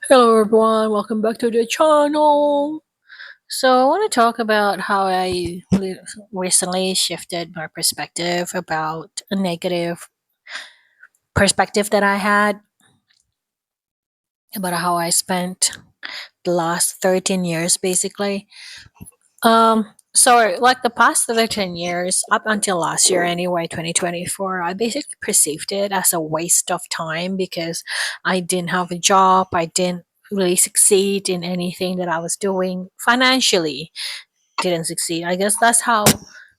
Hello everyone, welcome back to the channel. So I want to talk about how recently shifted my perspective about a negative perspective that I had about how I spent the last 13 years basically. So like the past 13 years up until last year anyway, 2024, I basically perceived it as a waste of time because I didn't have a job, I didn't really succeed in anything that I was doing financially, didn't succeed. I guess that's how,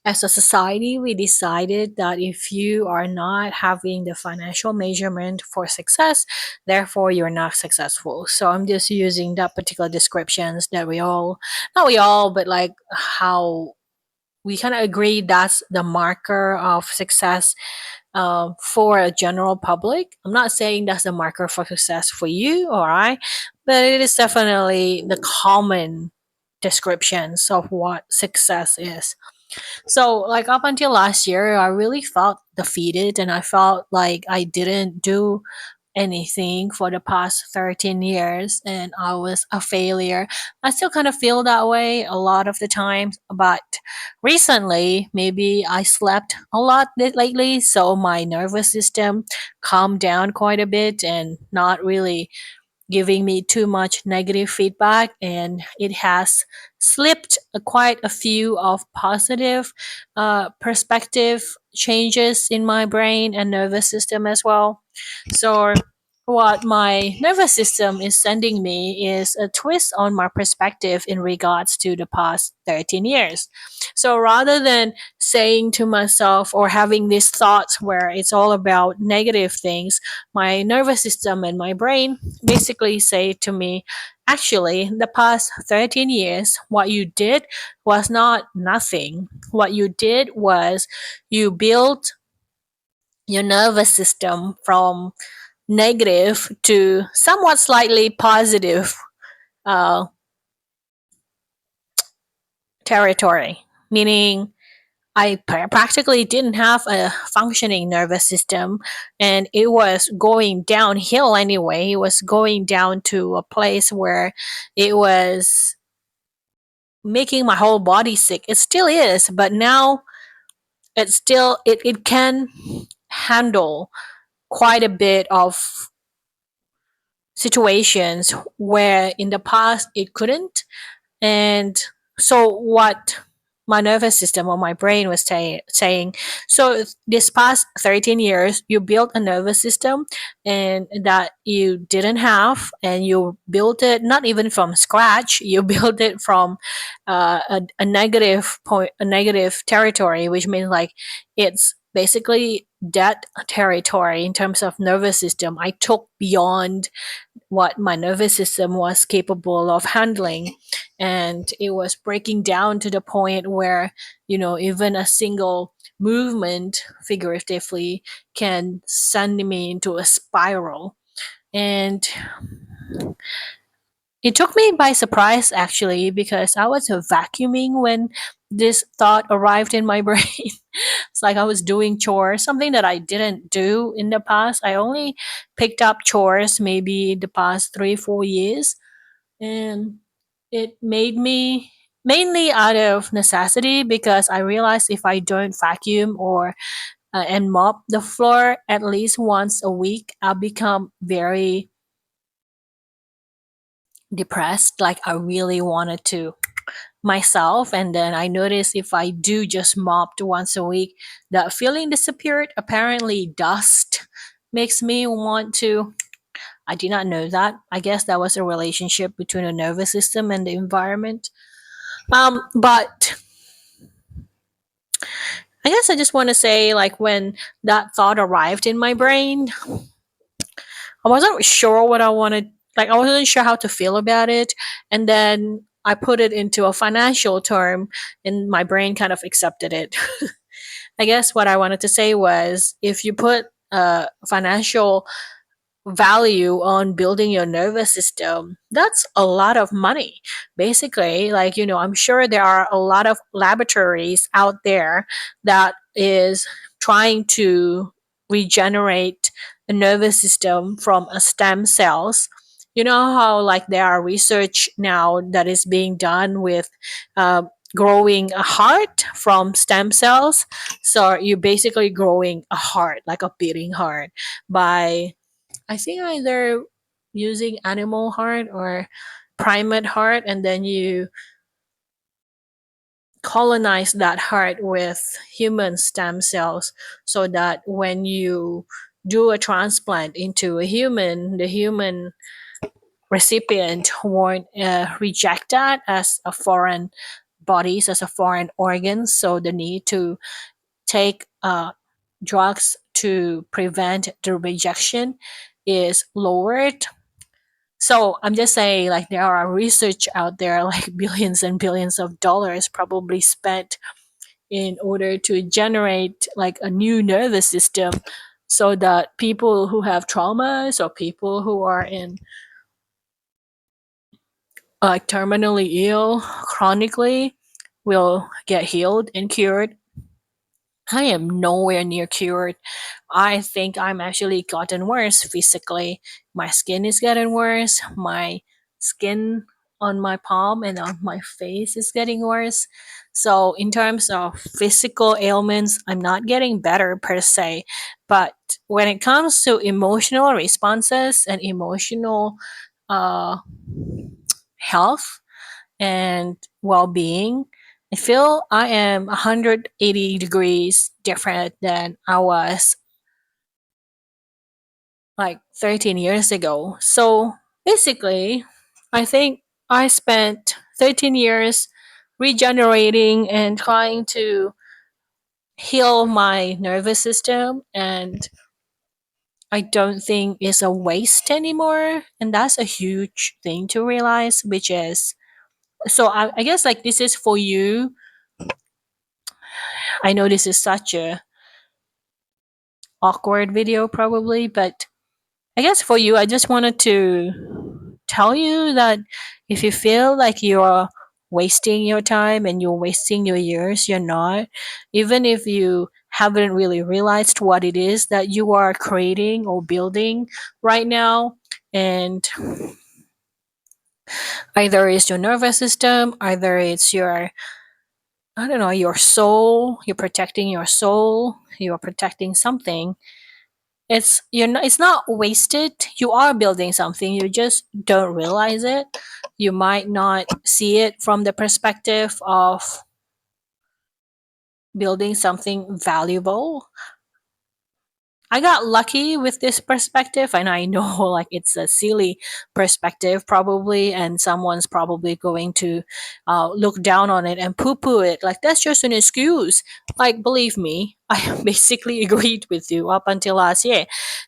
as a society, we decided that if you are not having the financial measurement for success, therefore you're not successful. So I'm just using that particular descriptions that not we all, but like how we kind of agree that's the marker of success for a general public. I'm not saying that's the marker for success for you or I, but it is definitely the common descriptions of what success is. So, like up until last year, I really felt defeated and I felt like I didn't do anything for the past 13 years and I was a failure. I still kind of feel that way a lot of the times, but recently, maybe I slept a lot lately, so my nervous system calmed down quite a bit and not really giving me too much negative feedback, and it has slipped quite a few of positive perspective changes in my brain and nervous system as well. So what my nervous system is sending me is a twist on my perspective in regards to the past 13 years. So rather than saying to myself or having these thoughts where it's all about negative things, my nervous system and my brain basically say to me, actually, the past 13 years, what you did was not nothing. What you did was you built your nervous system from negative to somewhat slightly positive uh, territory, meaning I practically didn't have a functioning nervous system, and it was going downhill anyway. It was going down to a place where it was making my whole body sick. It still is, but now it can handle quite a bit of situations where in the past it couldn't. And so what my nervous system or my brain was saying, so this past 13 years you built a nervous system and that you didn't have, and you built it not even from scratch, you built it from a negative point, a negative territory, which means like it's basically dead territory in terms of nervous system. I took beyond what my nervous system was capable of handling, and it was breaking down to the point where even a single movement figuratively can send me into a spiral. And it took me by surprise actually, because I was vacuuming when this thought arrived in my brain. It's like I was doing chores, something that I didn't do in the past. I only picked up chores maybe the past 3 4 years, and it made me mainly out of necessity, because I realized if I don't vacuum or and mop the floor at least once a week, I'll become very depressed. Like I really wanted to myself, and then I noticed if I do just mopped once a week, that feeling disappeared. Apparently dust makes me want to. I did not know that. I guess that was a relationship between the nervous system and the environment. But I guess I just want to say, like, when that thought arrived in my brain, I wasn't sure what I wanted. Like, I wasn't sure how to feel about it. And then I put it into a financial term, and my brain kind of accepted it. I guess what I wanted to say was, if you put financial value on building your nervous system, that's a lot of money. Basically, like, I'm sure there are a lot of laboratories out there that is trying to regenerate a nervous system from a stem cells, You know how like there are research now that is being done with uh, growing a heart from stem cells. So you're basically growing a heart, like a beating heart, by I think either using animal heart or primate heart, and then you colonize that heart with human stem cells so that when you do a transplant into a human, the human recipient won't reject that as a foreign bodies, as a foreign organ. So the need to take drugs to prevent the rejection is lowered. So I'm just saying, like there are research out there, like billions and billions of dollars probably spent in order to generate like a new nervous system, so that people who have traumas or people who are in like terminally ill chronically will get healed and cured. I am nowhere near cured. I think I'm actually gotten worse physically. My skin is getting worse. My skin on my palm and on my face is getting worse. So, in terms of physical ailments, I'm not getting better per se. But when it comes to emotional responses and emotional uh, health and well being, I feel I am 180 degrees different than I was like 13 years ago. So basically, I think I spent 13 years regenerating and trying to heal my nervous system, and I don't think it's a waste anymore. And that's a huge thing to realize, which is so I guess like this is for you. I know this is such a awkward video probably, but I guess for you, I just wanted to tell you that if you feel like you're wasting your time and you're wasting your years, you're not. Even if you haven't really realized what it is that you are creating or building right now, and either it's your nervous system, either it's your, I don't know, your soul, you're protecting your soul, you're protecting something. It's not wasted. You are building something, you just don't realize it. You might not see it from the perspective of building something valuable. I got lucky with this perspective, and I know like it's a silly perspective probably, and someone's probably going to look down on it and poo-poo it like that's just an excuse. Like believe me, I basically agreed with you up until last year,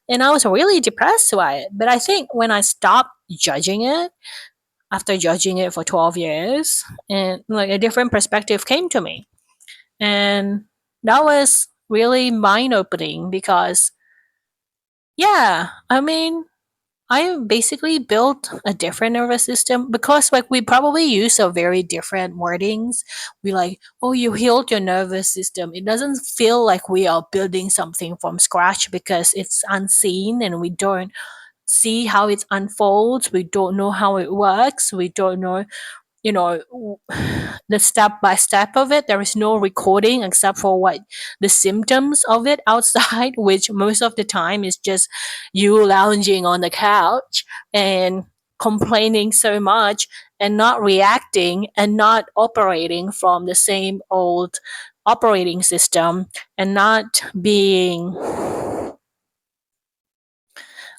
and I was really depressed by it. But I think when I stopped judging it, after judging it for 12 years, and like a different perspective came to me, and that was really mind-opening because yeah, I mean, I basically built a different nervous system because like we probably use a very different wordings. We like, oh, you healed your nervous system. It doesn't feel like we are building something from scratch because it's unseen and we don't see how it unfolds. We don't know how it works. We don't know, you know, the step by step of it. There is no recording except for what the symptoms of it outside, which most of the time is just you lounging on the couch and complaining so much and not reacting and not operating from the same old operating system and not being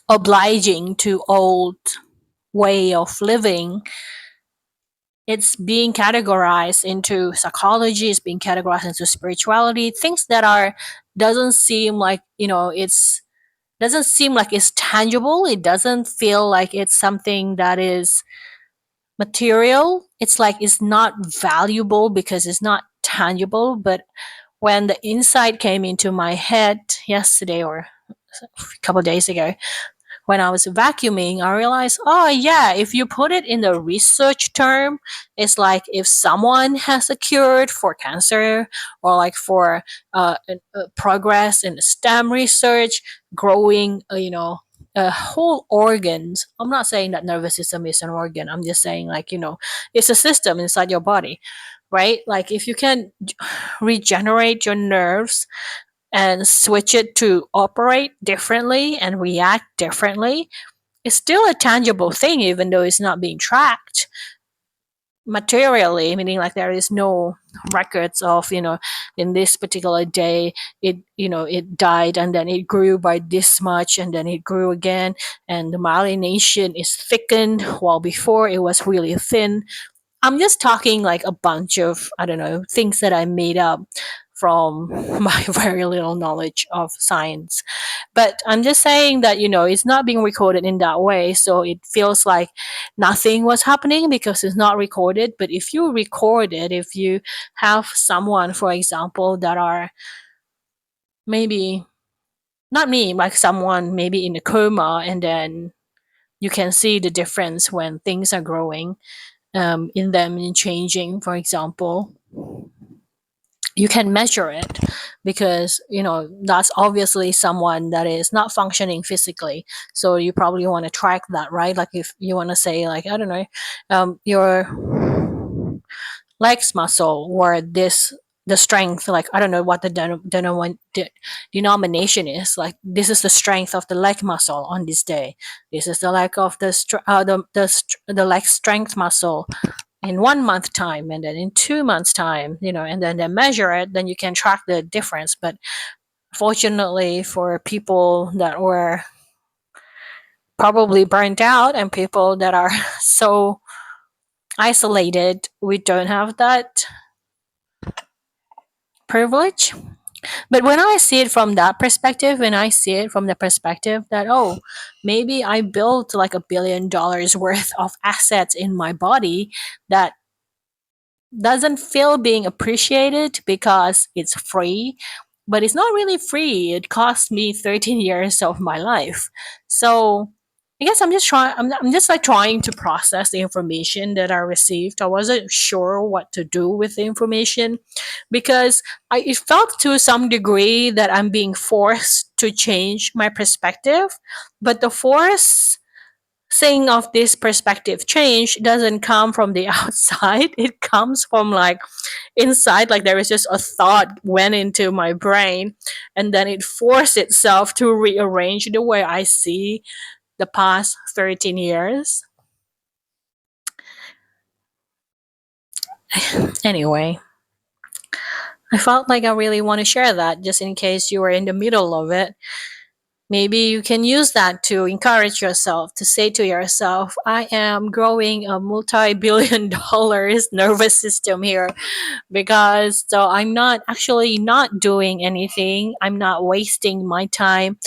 obliging to old way of living. It's being categorized into psychology, it's being categorized into spirituality, things that are doesn't seem like, it's doesn't seem like it's tangible. It doesn't feel like it's something that is material. It's like it's not valuable because it's not tangible. But when the insight came into my head yesterday or a couple of days ago, when I was vacuuming, I realized, oh yeah, if you put it in the research term, it's like if someone has a cure for cancer or like for progress in STEM research, growing, whole organs. I'm not saying that nervous system is an organ. I'm just saying, like, it's a system inside your body, right? Like, if you can regenerate your nerves and switch it to operate differently and react differently, it's still a tangible thing, even though it's not being tracked materially, meaning like there is no records of, in this particular day it died, and then it grew by this much, and then it grew again, and the myelination is thickened while before it was really thin. I'm just talking like a bunch of, I don't know, things that I made up from my very little knowledge of science. But I'm just saying that, it's not being recorded in that way. So it feels like nothing was happening because it's not recorded. But if you record it, if you have someone, for example, that are maybe not me, like someone maybe in a coma, and then you can see the difference when things are growing in them and changing, for example, you can measure it, because that's obviously someone that is not functioning physically. So you probably want to track that, right? Like, if you want to say, like, I don't know, your legs muscle, or this the strength, like, I don't know what the denomination is, like, this is the strength of the leg muscle on this day, this is the leg of the leg strength muscle in 1 month time, and then in 2 months time, and then they measure it, then you can track the difference. But fortunately for people that were probably burnt out and people that are so isolated, we don't have that privilege. But when I see it from that perspective, when I see it from the perspective that, oh, maybe I built like $1 billion worth of assets in my body that doesn't feel being appreciated because it's free, but it's not really free. It cost me 13 years of my life. So I guess I'm just like trying to process the information that I received. I wasn't sure what to do with the information, because it felt to some degree that I'm being forced to change my perspective, but the force saying of this perspective change doesn't come from the outside. It comes from like inside. Like, there is just a thought went into my brain, and then it forced itself to rearrange the way I see the past 13 years. Anyway, I felt like I really want to share that, just in case you were in the middle of it. Maybe you can use that to encourage yourself, to say to yourself, I am growing a multi billion dollars nervous system here, because so I'm not actually not doing anything. I'm not wasting my time.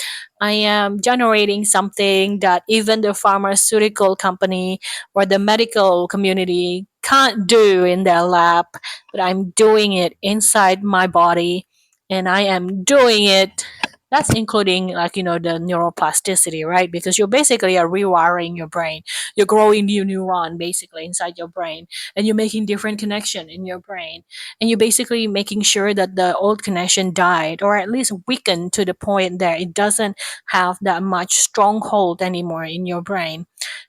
I am generating something that even the pharmaceutical company or the medical community can't do in their lab, but I'm doing it inside my body, and I am doing it. That's including, like, the neuroplasticity, right? Because you basically are rewiring your brain. You're growing new neuron basically inside your brain, and you're making different connection in your brain, and you're basically making sure that the old connection died, or at least weakened to the point that it doesn't have that much stronghold anymore in your brain.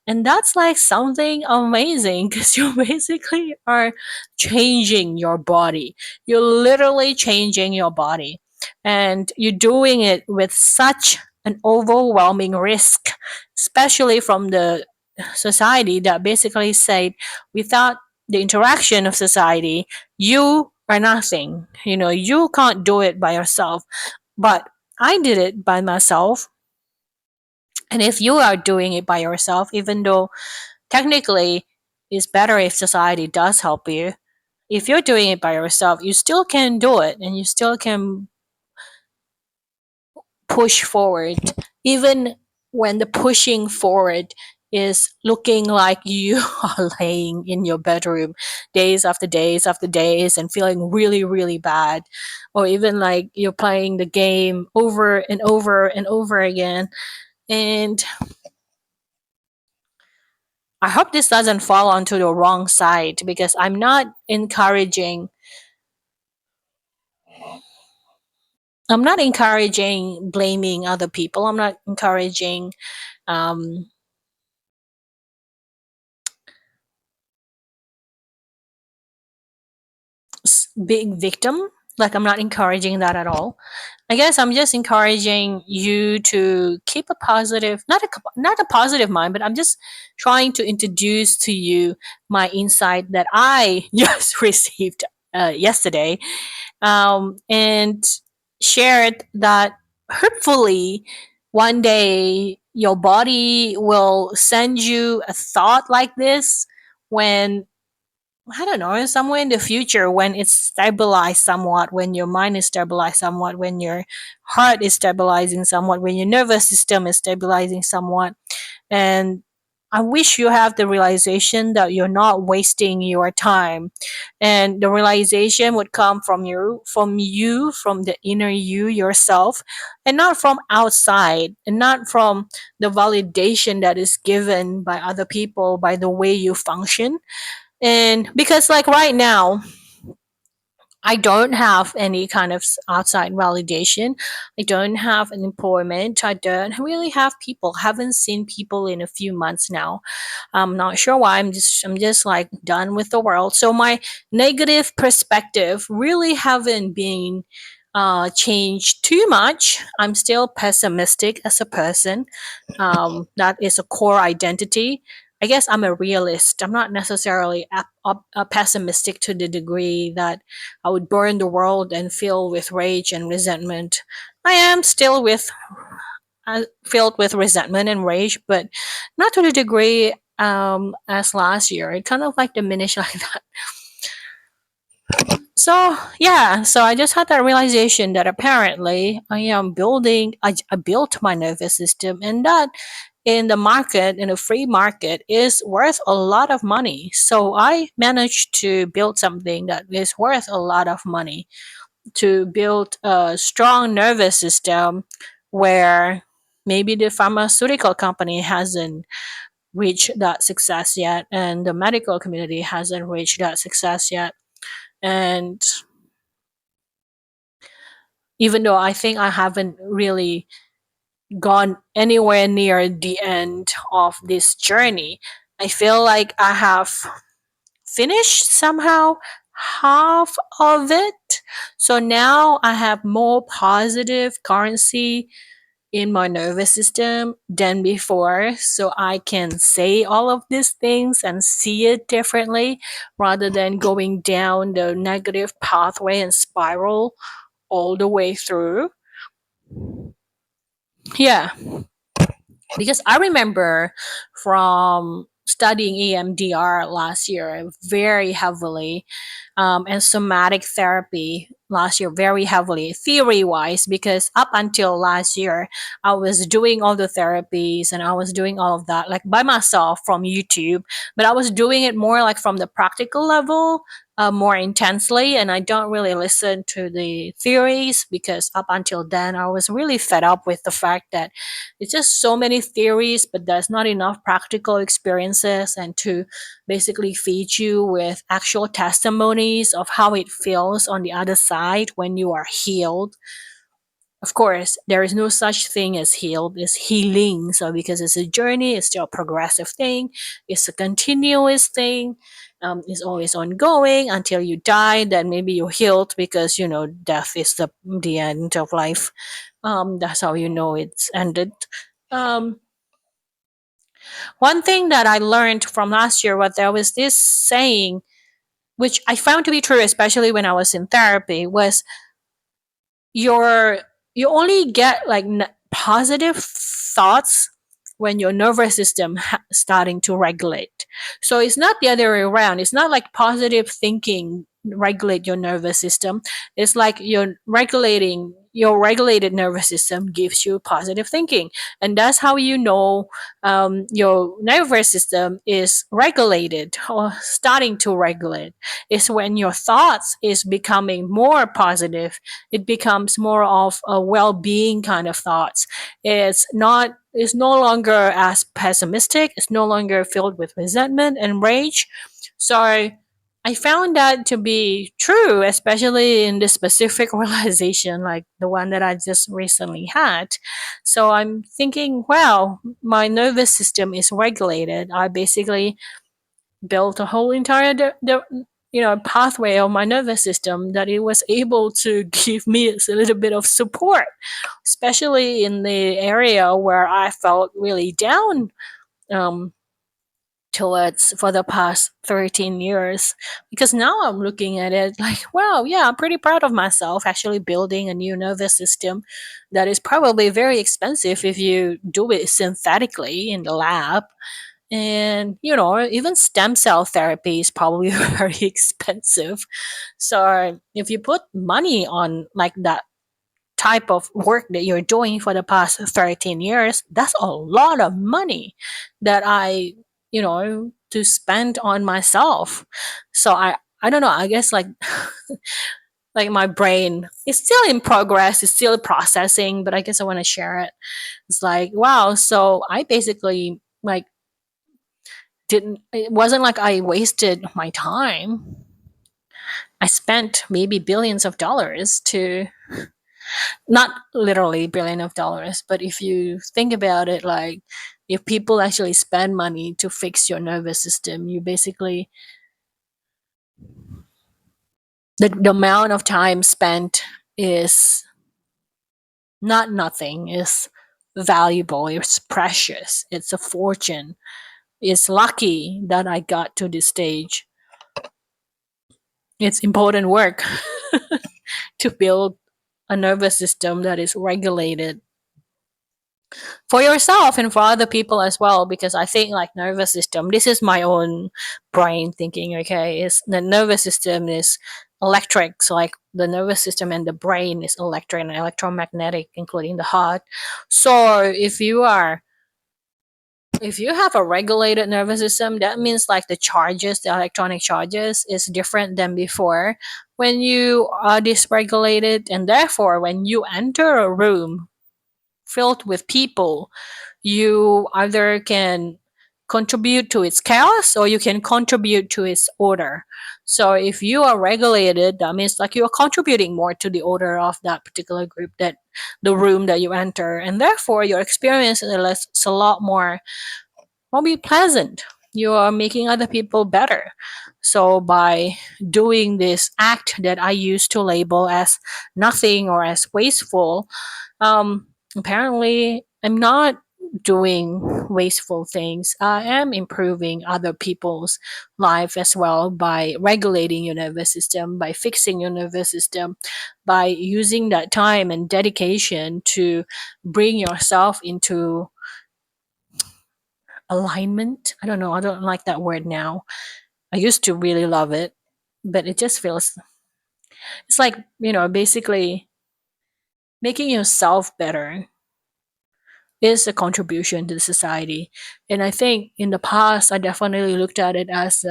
And that's like something amazing, because you basically are changing your body. You're literally changing your body, and you're doing it with such an overwhelming risk, especially from the society that basically said, without the interaction of society, you are nothing. You can't do it by yourself. But I did it by myself. And if you are doing it by yourself, even though technically it's better if society does help you, if you're doing it by yourself, you still can do it, and you still can push forward, even when the pushing forward is looking like you are laying in your bedroom days after days after days and feeling really, really bad. Or even like you're playing the game over and over and over again. And I hope this doesn't fall onto the wrong side, because I'm not encouraging I'm not encouraging blaming other people. I'm not encouraging um, being victim. Like, I'm not encouraging that at all. I guess I'm just encouraging you to keep a positive, not a positive mind, but I'm just trying to introduce to you my insight that I just received yesterday, and shared that hopefully one day your body will send you a thought like this when, I don't know, somewhere in the future, when it's stabilized somewhat, when your mind is stabilized somewhat, when your heart is stabilizing somewhat, when your nervous system is stabilizing somewhat. And I wish you have the realization that you're not wasting your time. And the realization would come from the inner you yourself, and not from outside, and not from the validation that is given by other people by the way you function. And because, like, right now, I don't have any kind of outside validation. I don't have an employment. I don't really have people. Haven't seen people in a few months now. I'm not sure why. I'm just like done with the world. So my negative perspective really haven't been changed too much. I'm still pessimistic as a person. That is a core identity. I guess I'm a realist. I'm not necessarily pessimistic to the degree that I would burn the world and fill with rage and resentment. I am still filled with resentment and rage, but not to the degree as last year. It kind of like diminished like that. So yeah, so I just had that realization that apparently I built my nervous system, and that in the market, in a free market, is worth a lot of money. So I managed to build something that is worth a lot of money, to build a strong nervous system where maybe the pharmaceutical company hasn't reached that success yet, and the medical community hasn't reached that success yet. And even though I think I haven't really gone anywhere near the end of this journey, I feel like I have finished somehow half of it. So now I have more positive currency in my nervous system than before. So I can say all of these things and see it differently, rather than going down the negative pathway and spiral all the way through. Yeah, because I remember from studying EMDR last year very heavily, and somatic therapy last year very heavily, theory wise, because up until last year, I was doing all the therapies and I was doing all of that like by myself from YouTube, but I was doing it more like from the practical level. More intensely, and I don't really listen to the theories because up until then I was really fed up with the fact that it's just so many theories, but there's not enough practical experiences and to basically feed you with actual testimonies of how it feels on the other side when you are healed. Of course, there is no such thing as healed, it's healing. So, because it's a journey, it's still a progressive thing, it's a continuous thing, it's always ongoing until you die. Then maybe you're healed because death is the end of life. That's how you know it's ended. Um, One thing that I learned from last year was there was this saying, which I found to be true, especially when I was in therapy, was your you only get like positive thoughts when your nervous system starting to regulate. So it's not the other way around. It's not like positive thinking regulate your nervous system. It's like your regulated nervous system gives you positive thinking, and that's how you know your nervous system is regulated or starting to regulate. Is when your thoughts is becoming more positive. It becomes more of a well-being kind of thoughts. It's no longer as pessimistic. It's no longer filled with resentment and rage. So I found that to be true, especially in this specific realization, like the one that I just recently had. So I'm thinking, well, my nervous system is regulated. I basically built a whole entire pathway of my nervous system that it was able to give me a little bit of support, especially in the area where I felt really down. Um, Towards for the past 13 years, because now I'm looking at it like, wow, yeah, I'm pretty proud of myself actually building a new nervous system that is probably very expensive if you do it synthetically in the lab. And even stem cell therapy is probably very expensive. So if you put money on like that type of work that you're doing for the past 13 years, that's a lot of money that to spend on myself. So I don't know, I guess like like my brain is still in progress, it's still processing, but I guess I want to share it. It's like, wow, so I basically like didn't it wasn't like I wasted my time. I spent maybe billions of dollars to, not literally billion of dollars, but if you think about it, like if people actually spend money to fix your nervous system, you basically, the amount of time spent is not nothing, is valuable, it's precious, it's a fortune. It's lucky that I got to this stage. It's important work to build a nervous system that is regulated for yourself and for other people as well, because I think like nervous system, this is my own brain thinking, okay, is the nervous system is electric, so like the nervous system and the brain is electric and electromagnetic, including the heart. So if you have a regulated nervous system, that means like the charges, the electronic charges is different than before when you are dysregulated, and therefore when you enter a room filled with people, you either can contribute to its chaos or you can contribute to its order. So if you are regulated, that means like you are contributing more to the order of that particular group, that the room that you enter, and therefore your experience is a lot more probably pleasant. You are making other people better. So by doing this act that I used to label as nothing or as wasteful, apparently I'm not doing wasteful things. I am improving other people's life as well by regulating your nervous system, by fixing your nervous system, by using that time and dedication to bring yourself into alignment. I don't know, I don't like that word now. I used to really love it, but it just feels, it's like, basically making yourself better is a contribution to the society. And I think in the past, I definitely looked at it as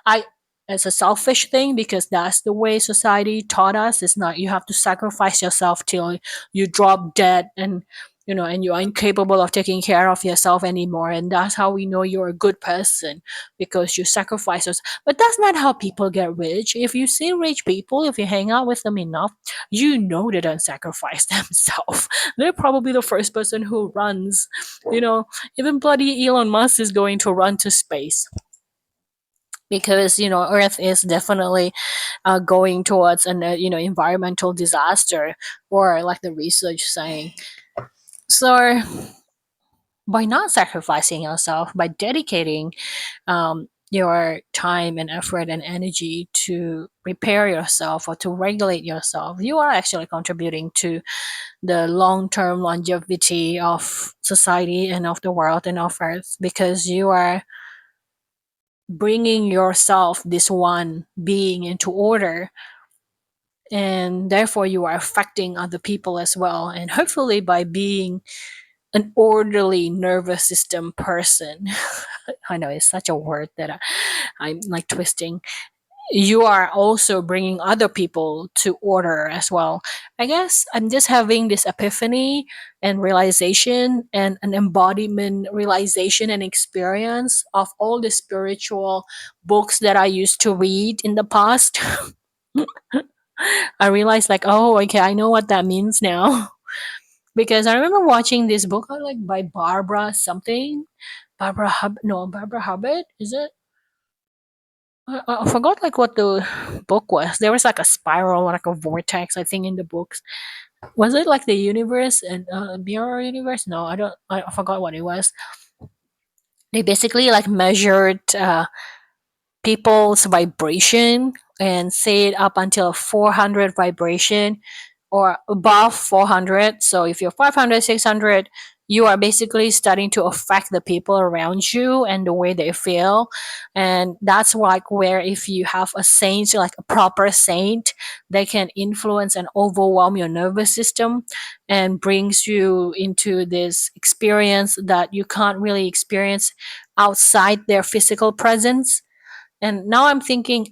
I as a selfish thing, because that's the way society taught us. It's not you have to sacrifice yourself till you drop dead, and and you're incapable of taking care of yourself anymore, and that's how we know you're a good person, because you sacrifice us. But that's not how people get rich. If you see rich people, if you hang out with them enough, they don't sacrifice themselves. They're probably the first person who runs. you know Even bloody Elon Musk is going to run to space, because Earth is definitely going towards an environmental disaster, or like the research saying. So by not sacrificing yourself, by dedicating your time and effort and energy to repair yourself or to regulate yourself, you are actually contributing to the long-term longevity of society and of the world and of Earth, because you are bringing yourself, this one being, into order, and therefore you are affecting other people as well. And hopefully by being an orderly nervous system person, I know it's such a word that I'm like twisting, you are also bringing other people to order as well. I guess I'm just having this epiphany and realization and an embodiment realization and experience of all the spiritual books that I used to read in the past. I realized like, oh, okay, I know what that means now. Because I remember watching this book like by Barbara something. Barbara Hubbard, is it? I forgot like what the book was. There was like a spiral, like a vortex, I think, in the books. Was it like the universe and mirror universe? No, I don't. I forgot what it was. They basically like measured people's vibration and say it up until 400 vibration or above 400. So if you're 500, 600, you are basically starting to affect the people around you and the way they feel. And that's like where if you have a saint, like a proper saint, they can influence and overwhelm your nervous system and brings you into this experience that you can't really experience outside their physical presence. And now I'm thinking,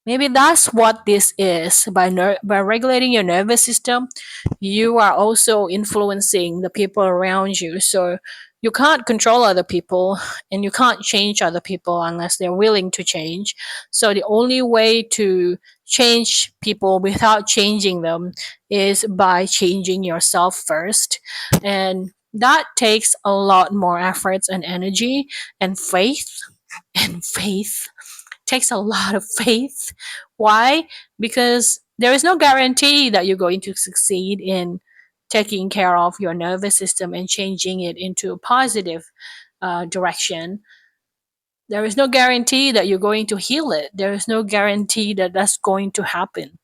maybe that's what this is. By regulating your nervous system, you are also influencing the people around you. So you can't control other people and you can't change other people unless they're willing to change. So the only way to change people without changing them is by changing yourself first. And that takes a lot more efforts and energy and faith and faith takes a lot of faith. Why? Because there is no guarantee that you're going to succeed in taking care of your nervous system and changing it into a positive direction. There is no guarantee that you're going to heal it. There is no guarantee that that's going to happen.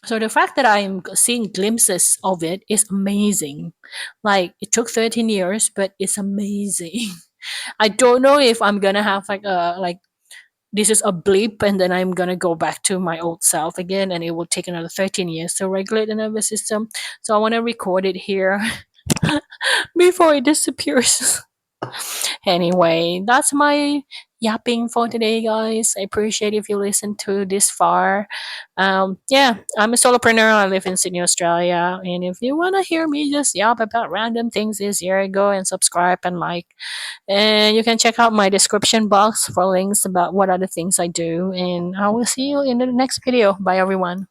So the fact that I'm seeing glimpses of it is amazing. Like it took 13 years, but it's amazing. I don't know if I'm gonna have like this is a blip and then I'm gonna go back to my old self again and it will take another 13 years to regulate the nervous system. So I want to record it here before it disappears. Anyway, that's my yapping for today, guys. I appreciate if you listen to this far. Yeah, I'm a solopreneur. I live in Sydney, Australia. And if you want to hear me just yap about random things this year, go and subscribe and like. And you can check out my description box for links about what other things I do. And I will see you in the next video. Bye, everyone.